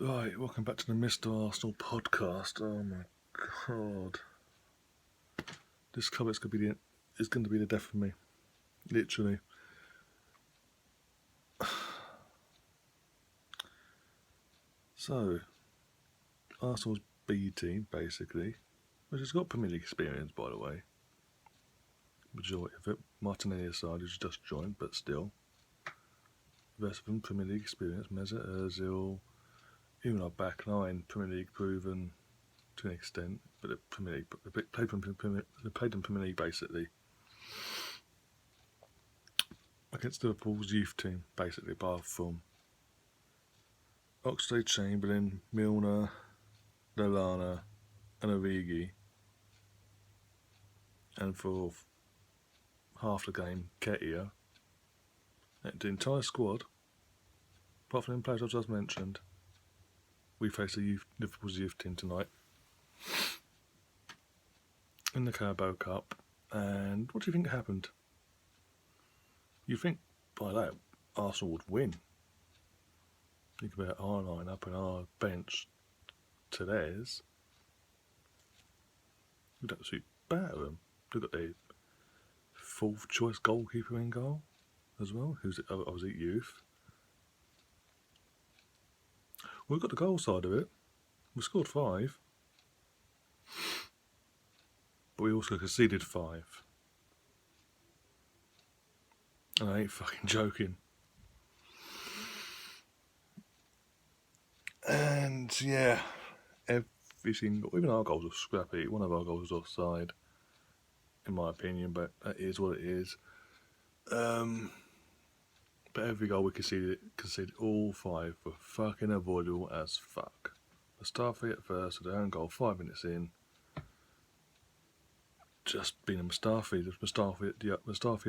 Right, welcome back to the Mr. Arsenal podcast. Oh my god. This club is going to be the death of me. Literally. So, Arsenal's B team, basically, which has got Premier League experience, by the way. Majority of it. Martinelli aside, who's just joined, but still. The rest of them, Premier League experience. Mesut Ozil, even our back line, Premier League proven to an extent, but they played in Premier League basically against Liverpool's youth team, basically, apart from Oxlade-Chamberlain, Milner, Lallana, and Origi, and for half the game, Ketia. The entire squad, apart from the players I just mentioned, we face Liverpool's youth team tonight in the Carabao Cup. And what do you think happened? You think by that Arsenal would win? Think about our line-up and our bench to theirs. We'd absolutely batter them. They've got their fourth choice goalkeeper in goal as well, who's obviously youth. We've got the goal side of it. We scored 5. But we also conceded 5. And I ain't fucking joking. And yeah, even our goals were scrappy. One of our goals was offside, in my opinion, but that is what it is. But every goal we conceded all 5 were fucking avoidable as fuck. Mustafi at first, with their own goal 5 minutes in. Just being a Mustafi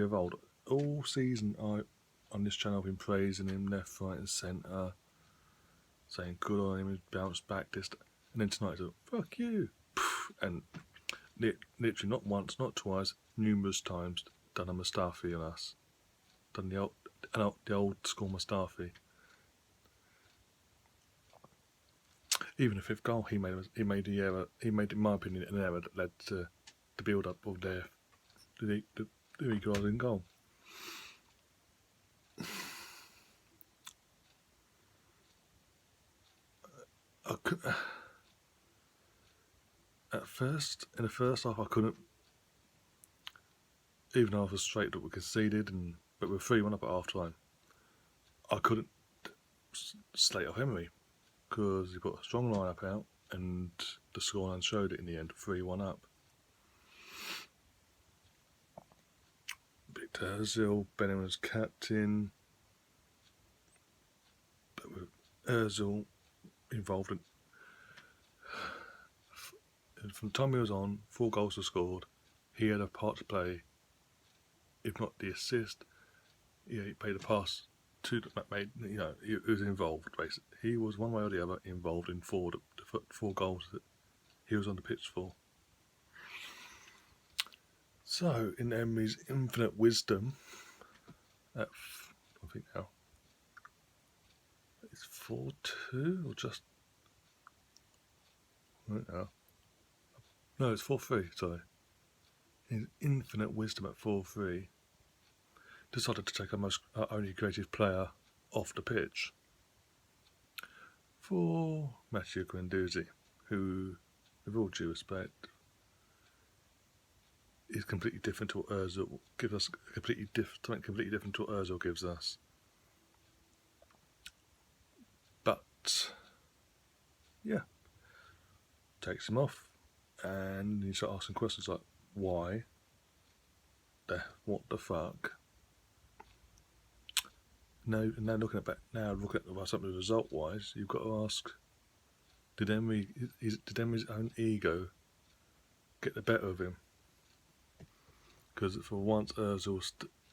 of old. All season on this channel I've been praising him left, right and centre, saying good on him, he's bounced back this, and then tonight he's like, fuck you. And literally not once, not twice, numerous times done a Mustafi on us. Done the old school Mustafi. Even the 5th goal he made the error. He made, in my opinion, an error that led to the build up of the equalising goal. In the first half, I couldn't. Even though I was straight that we conceded, but we're 3-1 up at half time, I couldn't slate off Emery because he put a strong lineup out, and the scoreline showed it in the end, 3-1 up. Victor Ozil, Benham was captain, but with Ozil involved in. From the time he was on, 4 goals were scored. He had a part to play. If not the assist, he played a pass to made. He was involved. Basically, he was one way or the other involved in 4 goals that he was on the pitch for. So, in Emery's infinite wisdom, I think now it's 4-2 or just. I don't know. No, it's 4-3, sorry. In infinite wisdom at 4-3, decided to take our only creative player off the pitch for Mathieu Guendouzi, who, with all due respect, is completely different to what Ozil gives us. Something completely different to what Ozil gives us. But yeah, takes him off. And you start asking questions like, why? What the fuck? Now looking at something result-wise, you've got to ask, did Emery's own ego get the better of him? Because for once, Ozil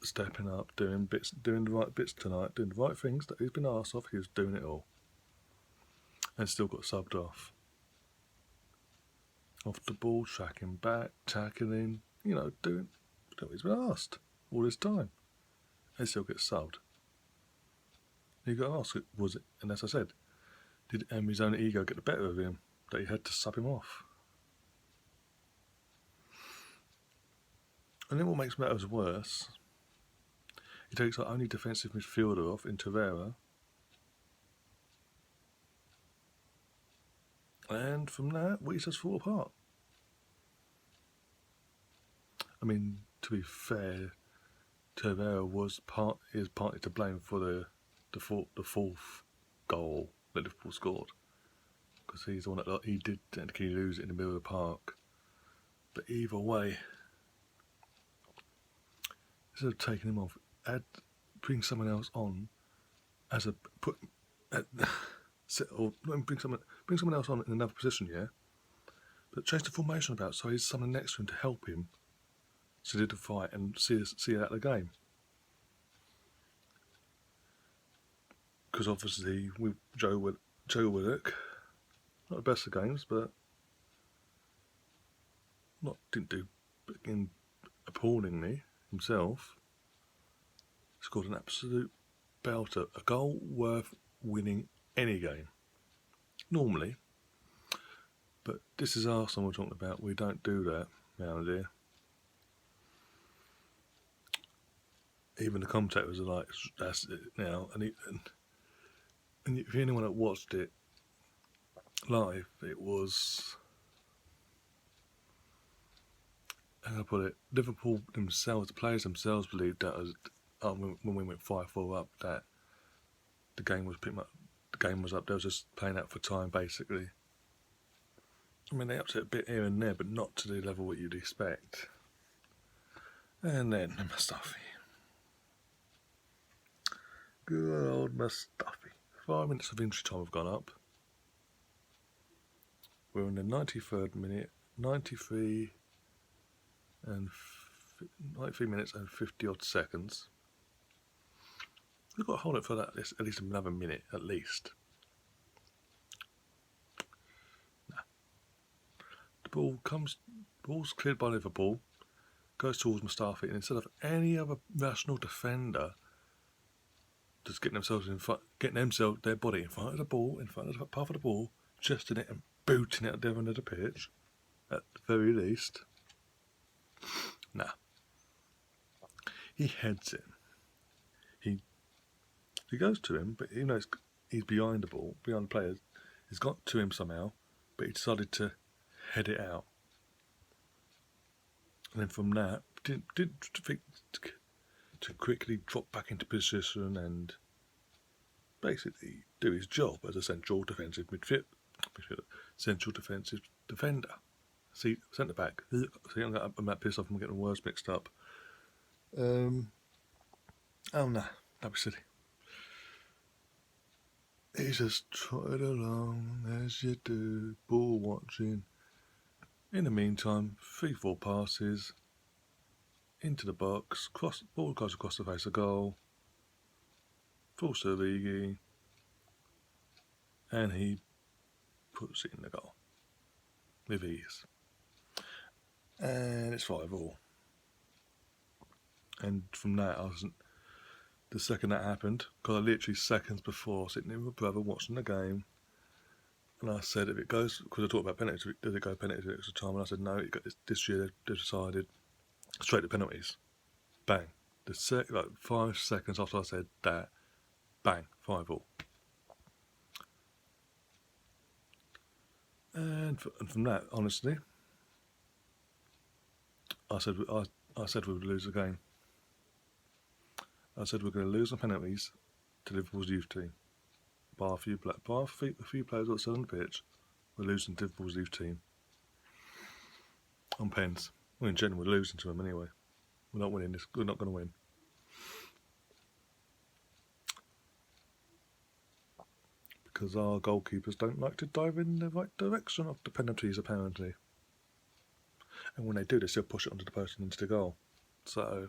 stepping up, doing the right bits tonight, doing the right things that he's been asked of, he was doing it all. And still got subbed off. Off the ball, tracking back, tackling, doing what he's been asked all this time. And still gets subbed. You got to ask, was it? And as I said, did his own ego get the better of him that he had to sub him off? And then what makes matters worse, he takes our only defensive midfielder off in Torreira, and from that we just fall apart. I mean, to be fair, Torreira is partly to blame for the fourth goal that Liverpool scored, because he's the one that he did technically lose it in the middle of the park. But either way, instead of taking him off, bring someone else on as a or bring someone else on in another position, yeah. But change the formation about so he's someone next to him to help him solidify and see out the game. Because obviously with Joe Willock, not the best of games, but didn't do appallingly himself. Scored an absolute belter, a goal worth winning any game, normally. But this is Arsenal we're talking about. We don't do that around here. Even the commentators are like, that's it now. And if anyone that watched it live, it was, how can I put it, Liverpool themselves, the players themselves believed that when we went 5-4 up, that the game was up. They was just playing out for time, basically. I mean, they upset a bit here and there, but not to the level what you'd expect. And then Mustafi. Good old Mustafi. 5 minutes of injury time have gone up. We're in the 93rd minute, 93 minutes and 50 odd seconds. We've got to hold it for that at least another minute, at least. Nah. The ball's cleared by Liverpool, goes towards Mustafi, and instead of any other rational defender just getting their body in front of the ball, in front of the path of the ball, just in it and booting it at the other end of the pitch, at the very least. Nah. He heads it. He goes to him, but even though he's behind the ball, behind the players, he's got to him somehow, but he decided to head it out. And then from that, did to quickly drop back into position and basically do his job as a central defensive defender. See, centre back. See, I'm that pissed off. I'm getting words mixed up. Oh no, that'd be silly. He just trotted along as you do, ball watching. In the meantime, 3-4 passes into the box, ball goes across the face of goal, falls to Origi, and he puts it in the goal with ease. And it's 5-5. And from that, the second that happened, because I literally seconds before sitting in with my brother watching the game, and I said, if it goes, because I talked about penalties, does it go penalties at extra time? And I said, no, this year they've decided straight to penalties. Bang. 5 seconds after I said that, bang, 5-5. And from that, honestly, I said we would lose the game. I said we're going to lose on penalties to Liverpool's youth team. By a few players outside on the pitch, we're losing to Liverpool's youth team. On pens. Well, in general, we're losing to them anyway. We're not winning this. We're not going to win. Because our goalkeepers don't like to dive in the right direction of the penalties, apparently. And when they do, they still push it onto the post and into the goal. So,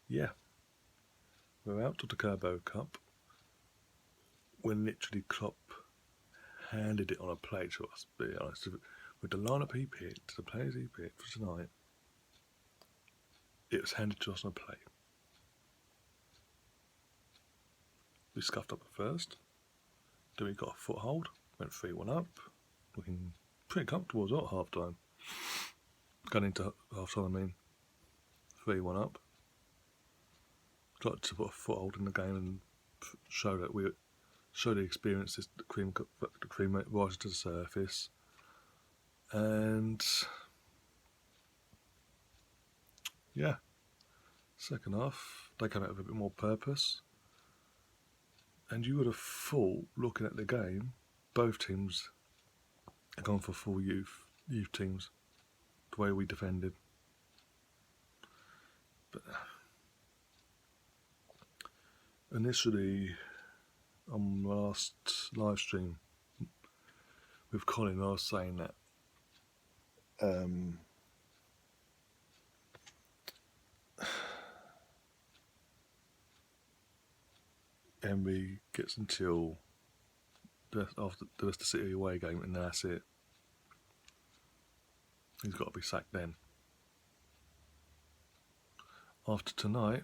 yeah. We're out of the Carabao Cup. When literally Klopp handed it on a plate to us, to be honest. With the lineup he picked, the players he picked for tonight, it was handed to us on a plate. We scuffed up at first. we got a foothold, went 3-1 up, looking pretty comfortable as well at half time. Going into half time, 3-1 up. Got to put a foothold in the game and show that show the experiences, the cream rises to the surface. And yeah, second half, they came out with a bit more purpose. And you would have thought, looking at the game, both teams had gone for full youth teams, the way we defended. But initially, on the last live stream with Colin, I was saying that Emery gets until after the Leicester City away game, and that's it. He's got to be sacked then. After tonight,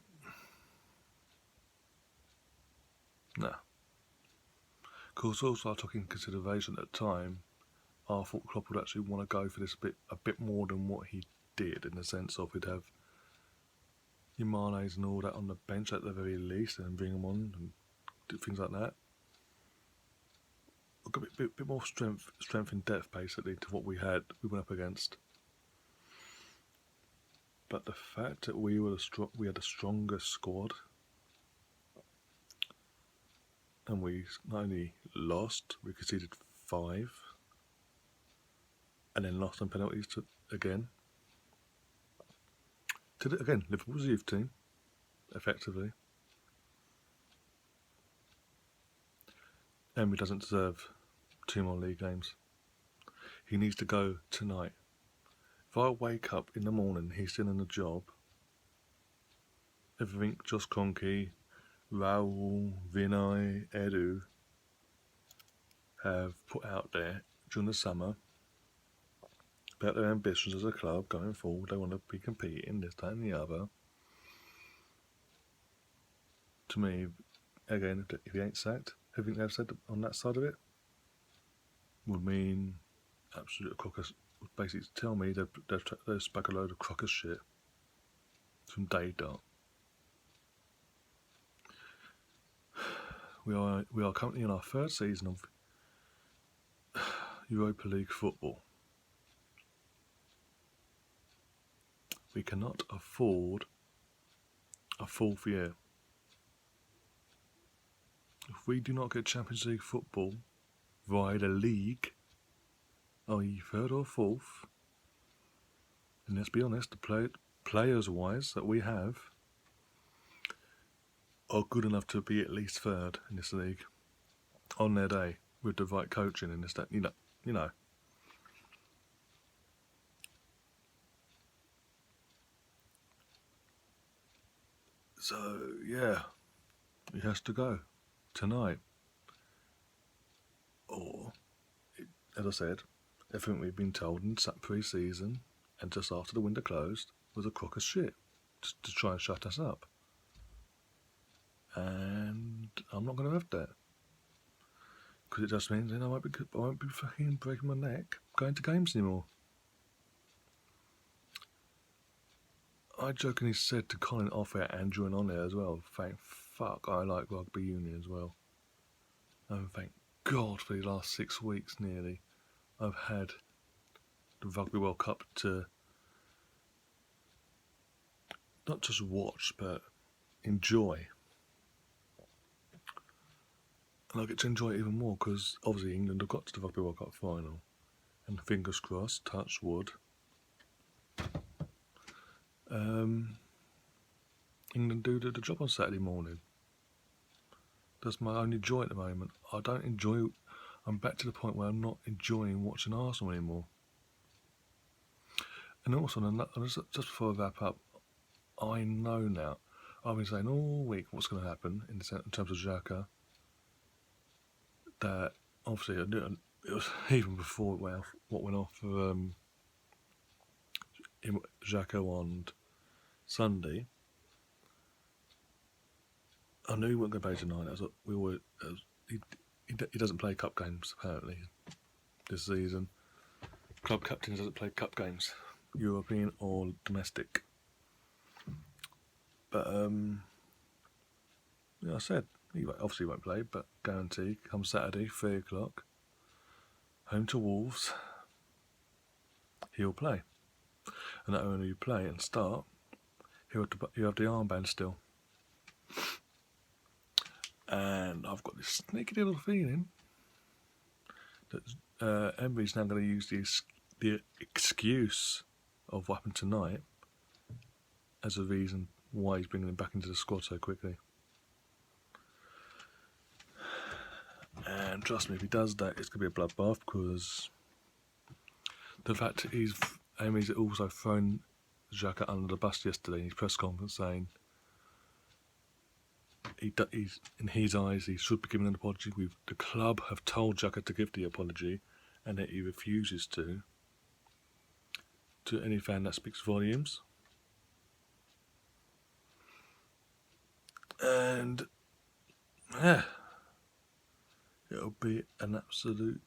nah. Of course, also I took into consideration at the time, I thought Klopp would actually want to go for this a bit more than what he did, in the sense of he'd have your Manes and all that on the bench at the very least, and bring them on and do things like that. A bit more strength and depth basically to what we went up against. But the fact that we had a stronger squad, and we not only lost, we conceded 5, and then lost on penalties again. Again, Liverpool's a youth team, effectively. Emery doesn't deserve 2 more league games. He needs to go tonight. If I wake up in the morning, he's still in the job, everything Josh Kroenke, Raul, Vinay, Edu have put out there during the summer about their ambitions as a club going forward. They want to be competing, this, that and the other. To me, again, if he ain't sacked, everything they've said on that side of it would mean absolute crocker. Basically, tell me they've spoke a load of crocker shit from day dot. We are currently in our 3rd season of Europa League football. We cannot afford a 4th year. If we do not get Champions League football via the league, i.e. 3rd or 4th, and let's be honest, the players-wise that we have are good enough to be at least 3rd in this league on their day with the right coaching in this, you know. So yeah, he has to go tonight, or as I said, everything we've been told in pre-season and just after the window closed was a crock of shit to try and shut us up. And I'm not going to have that, because it just means then I won't be fucking breaking my neck going to games anymore. I jokingly said to Colin off air and join on there as well, thank fuck I like rugby union as well. And thank God for the last 6 weeks nearly, I've had the Rugby World Cup to not just watch but enjoy. And I get to enjoy it even more because obviously England have got to the Rugby World Cup final, and fingers crossed, touch wood, England do the job on Saturday morning. That's my only joy at the moment. I'm back to the point where I'm not enjoying watching Arsenal anymore. And also, just before I wrap up, I know now, I've been saying all week what's going to happen in terms of Xhaka. That obviously it was even before what went off for Xhaka on Sunday. I knew he wasn't going to play tonight. He he doesn't play cup games apparently this season. Club captain doesn't play cup games, European or domestic. But I said he obviously won't play, but guarantee come Saturday 3 o'clock, home to Wolves, he'll play. And not only will he play and start, he'll have the armband still. And I've got this sneaky little feeling that Emery's now going to use the excuse of what happened tonight as a reason why he's bringing him back into the squad so quickly. And trust me, if he does that, it's going to be a bloodbath, because the fact that Emery's also thrown Xhaka under the bus yesterday in his press conference, saying he's, in his eyes, he should be giving an apology. The club have told Xhaka to give the apology, and that he refuses to any fan, that speaks volumes. And yeah, it'll be an absolute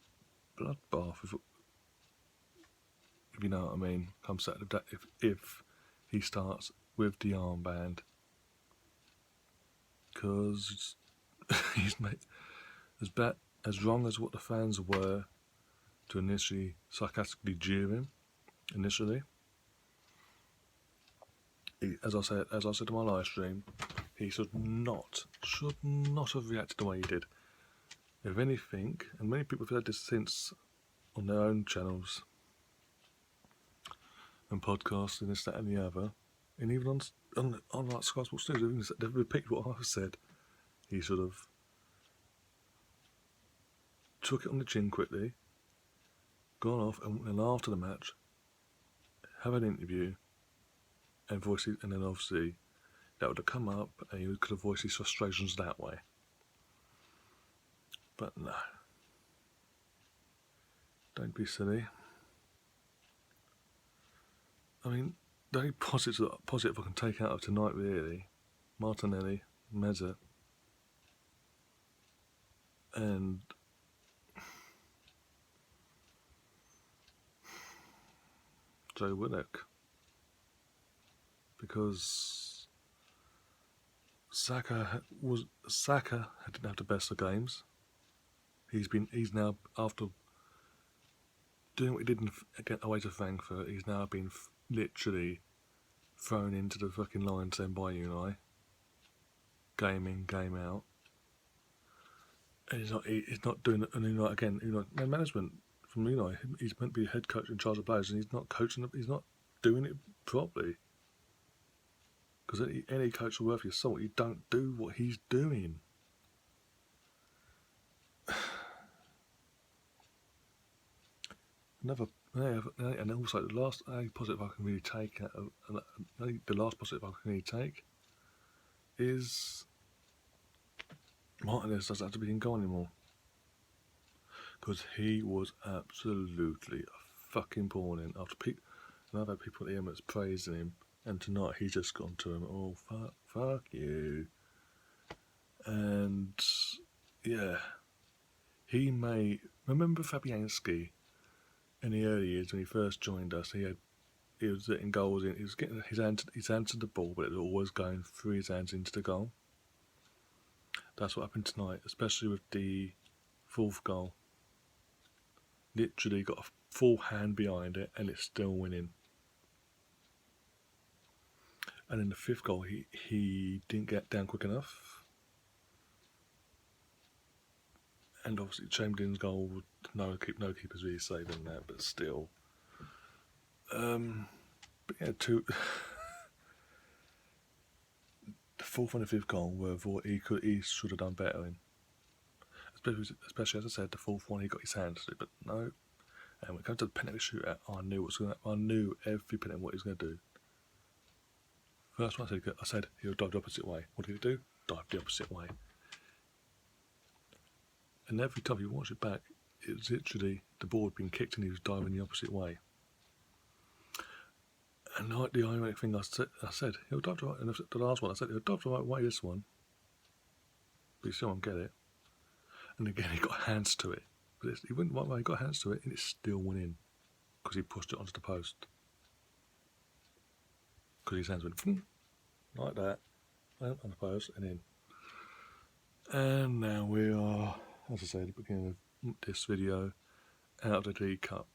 bloodbath if you know what I mean. Come Saturday, if he starts with the armband, because he's made as wrong as what the fans were to initially sarcastically jeer him. Initially, as I said in my live stream, he should not have reacted the way he did. If anything, and many people have said this since on their own channels and podcasts and this, that and the other, and even on like Sky Sports News, they've repeated what I've said. He sort of took it on the chin quickly, gone off, and after the match, have an interview, and then obviously that would have come up, and he could have voiced his frustrations that way. But no, don't be silly. I mean, the only positive I can take out of tonight, really, Martinelli, Meza, and Joe Willock, because Saka didn't have the best of games. He's now, after doing what he did away to Frankfurt, he's now been literally thrown into the fucking lion's den by Unai. Game in, game out. And he's not doing it. And Unai, again, no management from Unai. He's meant to be a head coach in charge of players, and he's not coaching. He's not doing it properly. Because any coach worth your salt, you don't do what he's doing. And also the last positive I can really take, the last positive I can really take is Martinez doesn't have to be in goal anymore, because he was absolutely a fucking pawning. And I've had people at the Emirates praising him, and tonight he's just gone to him, oh fuck you. And yeah, remember Fabianski in the early years when he first joined us? He was getting goals in. He was getting his hands to the ball, but it was always going through his hands into the goal. That's what happened tonight, especially with the fourth goal. Literally got a full hand behind it, and it's still winning. And in the fifth goal, he didn't get down quick enough. And obviously Chamberlain's goal, no keeper's really saving that, but still. But yeah, the fourth and the fifth goal were what he should have done better in. Especially, as I said, the fourth one he got his hands to, but no. And when it comes to the penalty shootout, I knew every penalty what he was going to do. First one I said he'll dive the opposite way. What did he do? Dive the opposite way. And every time you watch it back, it was literally the ball had been kicked and he was diving the opposite way. And the ironic thing I said he'll dive the right. And the last one I said he'll dive the right way. This one, but you still won't get it. And again, he got hands to it. But he went one way, he got hands to it, and it's still winning because he pushed it onto the post. Because his hands went like that, on the post, and in. And now we are, as I said at the beginning of this video, out of the League Cup.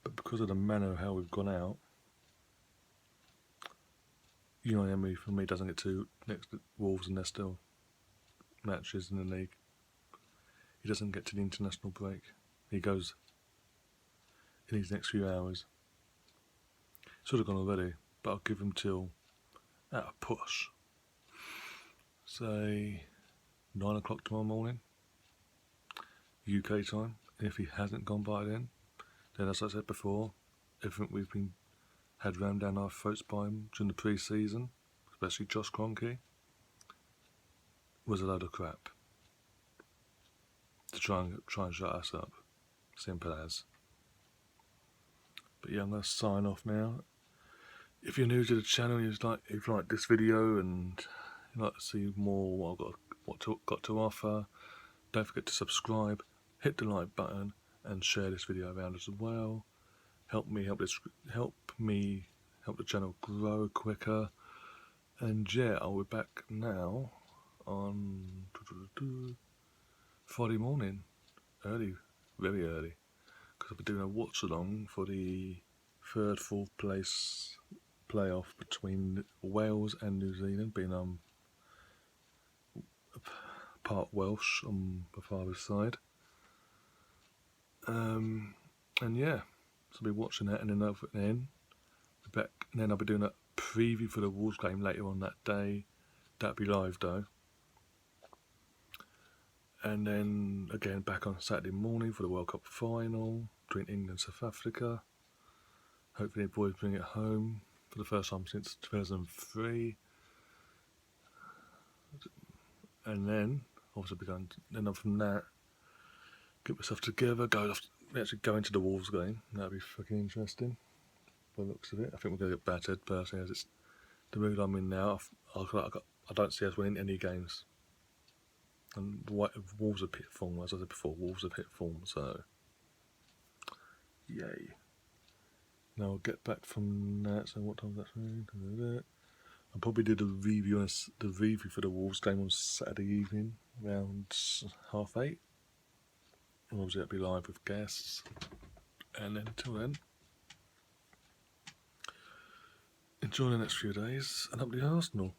But because of the manner of how we've gone out, Unai Emery for me doesn't get to next to Wolves, and they're still matches in the league. He doesn't get to the international break. He goes in his next few hours. Should have gone already, but I'll give him till at a push. Say 9 o'clock tomorrow morning, UK time. And if he hasn't gone by then as I said before, everything we've been had rammed down our throats by him during the pre-season, especially Josh Kroenke, was a load of crap. To try and shut us up. Simple as. But yeah, I'm going to sign off now. If you're new to the channel, if you like this video and you'd like to see more what I've got to offer, don't forget to subscribe, hit the like button, and share this video around as well. Help the channel grow quicker. And yeah, I'll be back now on Friday morning, early, very early, because I'll be doing a watch along for the 3rd, 4th place playoff between Wales and New Zealand, being part Welsh on my father's side. And yeah, so I'll be watching that, and then I'll be back, and then I'll be doing a preview for the Wolves game later on that day. That'll be live though. And then again back on Saturday morning for the World Cup final between England and South Africa. Hopefully the boys bring it home for the first time since 2003. And then also from that, get myself together, actually go into the Wolves game. That'd be fucking interesting by the looks of it. I think we're going to get battered personally, as it's the mood I'm in now. I don't see us winning any games. And Wolves are pit form, as I said before, Wolves are pit form, so yay. Now I'll get back from that, so what time is that? I'll probably do the review for the Wolves game on Saturday evening, around 8:30. And obviously that'll be live with guests. And then until then, enjoy the next few days, and up the Arsenal.